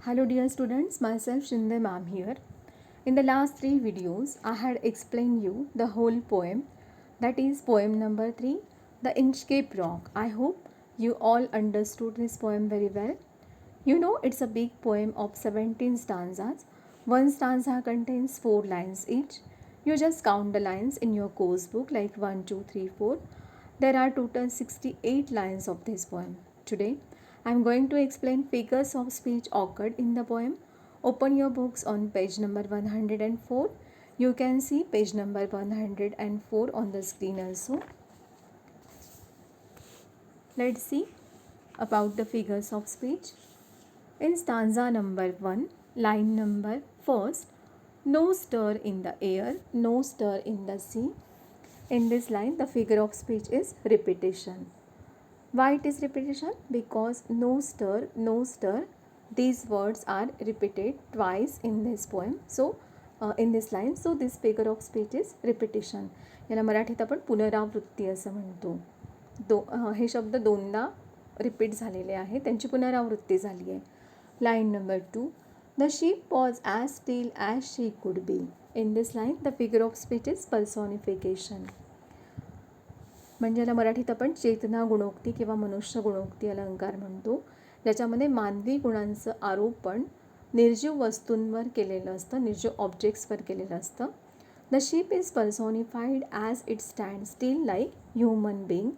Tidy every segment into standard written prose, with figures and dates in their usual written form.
Hello dear students, myself Shinde ma'am here. In the last 3 videos, I had explained you the whole poem, that is poem number 3, The Inchcape Rock. I hope you all understood this poem very well. You know it's a big poem of 17 stanzas. One stanza contains 4 lines each. You just count the lines in your course book like 1, 2, 3, 4. There are total 68 lines of this poem. Today, I am going to explain figures of speech occurred in the poem. Open your books on page number 104. You can see page number 104 on the screen also. Let's see about the figures of speech. In stanza number 1, line number first, no stir in the air, no stir in the sea. In this line, the figure of speech is repetition. Why it is repetition? Because no stir, no stir, these words are repeated twice in this poem. So, in this line, so this figure of speech is repetition. याला मराठीत आपण पुनरावृत्ती असं म्हणतो. हे शब्द दोनदा repeat झालेले आहे, त्यांची पुनरावृत्ती झाली आहे. Line number 2, the sheep was as steel as she could be. In this line the figure of speech is पर्सॉनिफिकेशन. म्हणजे याला मराठीत आपण चेतना गुणोक्ती किंवा मनुष्य गुणोक्ती अलंकार म्हणतो, ज्याच्यामध्ये मानवी गुणांचं आरोपण निर्जीव वस्तूंवर केलेलं असतं, निर्जीव ऑब्जेक्ट्सवर केलेलं असतं. The sheep is personified as it stand still like human being.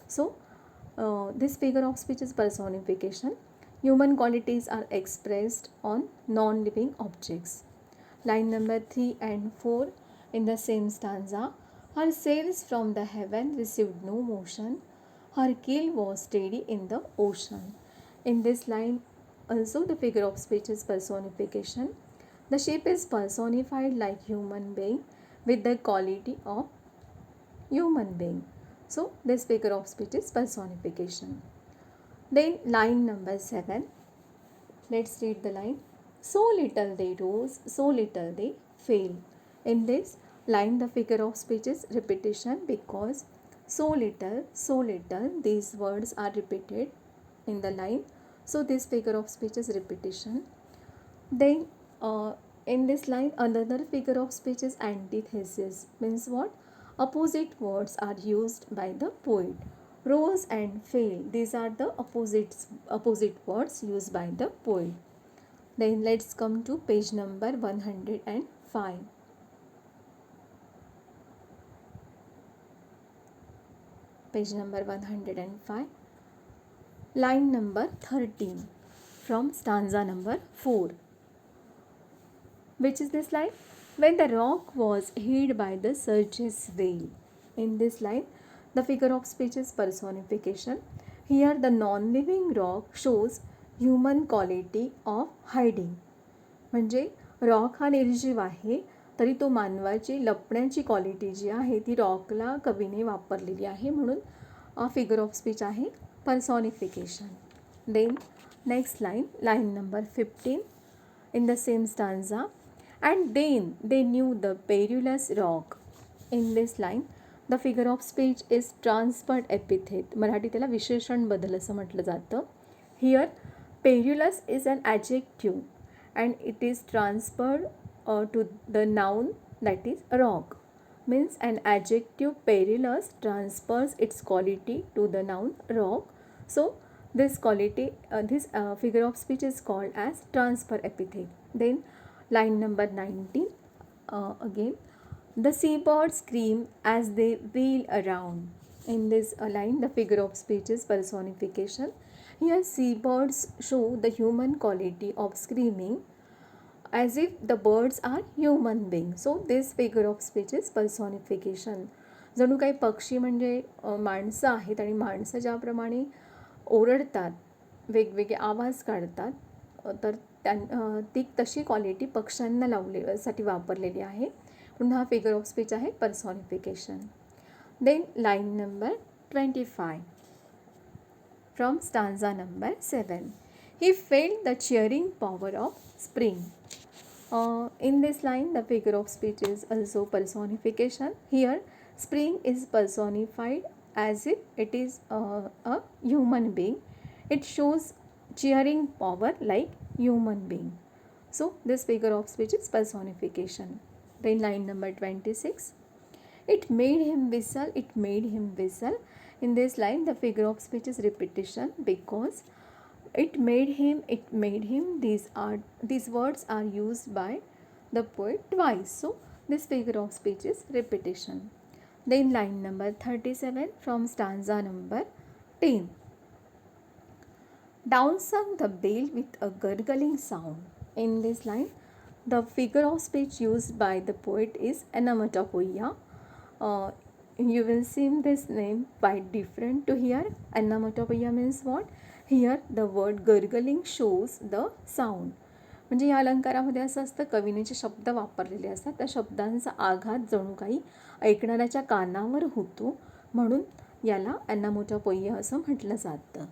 So this figure of speech is personification. Human qualities are expressed on non-living objects. Line number 3 and 4 in the same stanza. Her sails from the heaven received no motion. Her keel was steady in the ocean. In this line also the figure of speech is personification. The ship is personified like human being with the quality of human being. So this figure of speech is personification. Then line number 7, let's read the line. So little they rose, so little they fell. In this line the figure of speech is repetition because so little these words are repeated in the line. So this figure of speech is repetition. Then in this line another figure of speech is antithesis. Means what? Opposite words are used by the poet. Rose and fell, these are the opposite words used by the poet. Then let's come to page number 105. Page number 105. Line number 13 from stanza number 4. Which is this line? When the rock was hid by the surge's veil. In this line the figure of speech is personification. Here the non-living rock shows human quality of hiding. म्हणजे rock हा निर्जीव आहे, तरी तो मानवाची लपण्याची quality जी आहे ती रॉकला कवीने वापरलेली आहे, म्हणून फिगर ऑफ स्पीच आहे personification. Then next line, line number 15 in the same stanza. And then they knew the perilous rock. In this line the figure of speech is transferred epithet. Marathi त्याला विशेषण बदल असं म्हटलं जातं. Here perilous is an adjective and it is transferred to the noun, that is rock. Means an adjective perilous transfers its quality to the noun rock. So this quality, this figure of speech is called as transfer epithet. Then line number 19, again, the seabirds scream as they wheel around. In this line the figure of speech is personification. Here seabirds show the human quality of screaming as if the birds are human beings. So this figure of speech is personification. जणू काही पक्षी म्हणजे माणसं आहेत आणि माणसं ज्याप्रमाणे ओरडतात, वेगवेगळे आवाज काढतात, तर ती तशी क्वालिटी पक्ष्यांना लावण्यासाठी वापरलेली आहे, म्हणून हा फिगर ऑफ स्पीच आहे personification. Then line number 25 from stanza number 7. He felt the cheering power of spring. In this line the figure of speech is also personification. Here spring is personified as if it is a human being. It shows cheering power like human being. So this figure of speech is personification. Then line number 26. It made him whistle, it made him whistle. In this line, the figure of speech is repetition because it made him. These words are used by the poet twice. So this figure of speech is repetition. Then line number 37 from stanza number 10. Down sung the bell with a gurgling sound. In this line, the figure of speech used by the poet is onomatopoeia. You will see this name quite different to here. Onomatopoeia means what? Here the word gurgling shows the sound. म्हणजे या अलंकारामध्ये असं असतं, कवीने जे शब्द वापरलेले असतात त्या शब्दांचा आघात जणू काही ऐकणाऱ्याच्या कानावर होतो, म्हणून याला ओनोमॅटोपोइया असं म्हटलं जातं.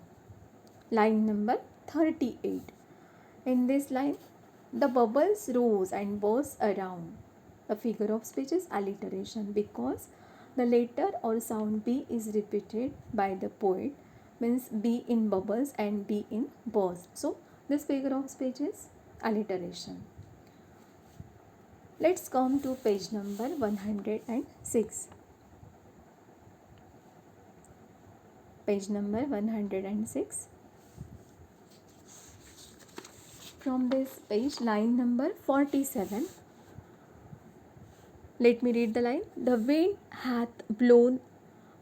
Line number 38. In this line, the bubbles rose and burst around. The figure of speech is alliteration because the letter or sound B is repeated by the poet, means B in bubbles and B in burst. So this figure of speech is alliteration. Let's come to page number 106. Page number 106. From this page, line number 47. Let me read the line. The wind hath blown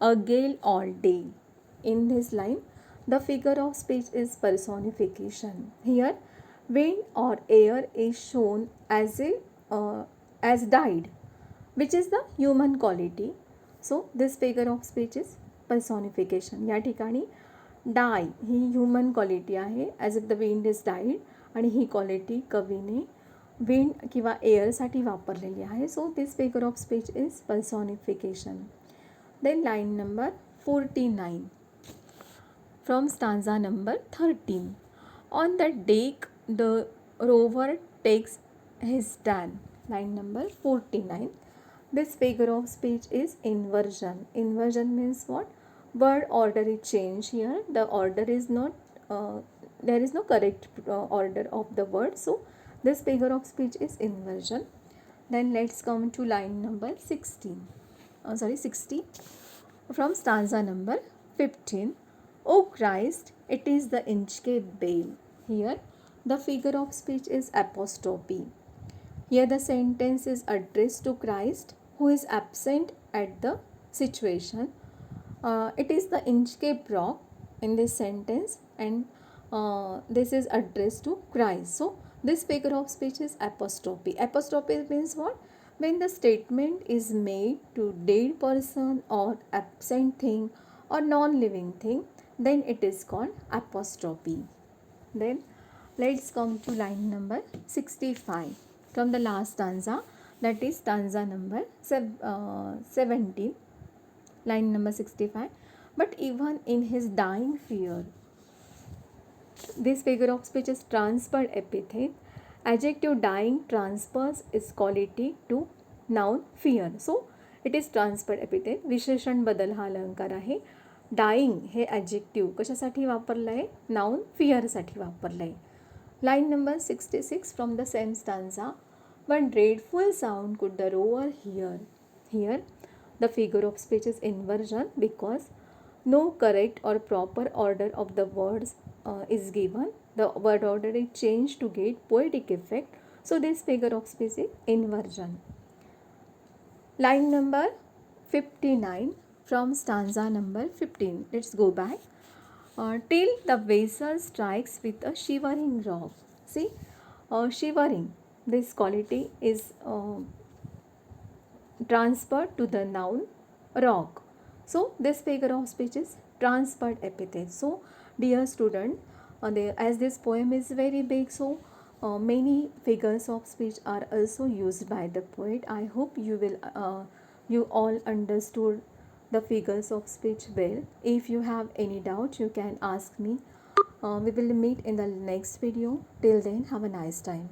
a gale all day. In this line, the figure of speech is personification. Here, wind or air is shown as died, which is the human quality. So, this figure of speech is personification. या ठिकाणी die ही human quality आहे, as if the wind is died, आणि ही quality कवीने wind किंवा एअरसाठी वापरलेली आहे. So this figure of speech is personification. Then line number 49 from stanza number 13. On the deck the rover takes his stand. Line number 49. This figure of speech is inversion. Inversion means what? Word order is changed here. The order is not there is no correct order of the word, so this figure of speech is inversion. Then let's come to line number 60 from stanza number 15. O Christ, it is the Inchcape bell. Here the figure of speech is apostrophe. Here the sentence is addressed to Christ who is absent at the situation. It is the Inchcape rock in this sentence, and this is addressed to Christ. So this figure of speech is apostrophe. Apostrophe means what? When the statement is made to dead person or absent thing or non-living thing, then it is called apostrophe. Then let's come to line number 65 from the last stanza, that is stanza number 17. Line number 65. But even in his dying fear, this figure of speech is transferred epithet. Adjective dying transfers its quality to noun fear. So it is transferred epithet. विशेषण बदल हा अलंकार आहे. Dying हे ॲजेक्टिव्ह कशासाठी वापरलं आहे? Noun फिअरसाठी वापरलं आहे. Line number 66 from the same stanza. One dreadful sound could the rover hear. Here the figure of speech is inversion because no correct or proper order of the words is given. The word order is changed to get poetic effect. So this figure of speech is inversion. Line number 59 from stanza number 15. Let's go back. Till the vessel strikes with a shivering rock. See, shivering, this quality is transferred to the noun rock. So this figure of speech is transferred epithet. So dear student, as this poem is very big, so many figures of speech are also used by the poet. I hope you all understood the figures of speech well. If you have any doubt, you can ask me. We will meet in the next video. Till then, have a nice time.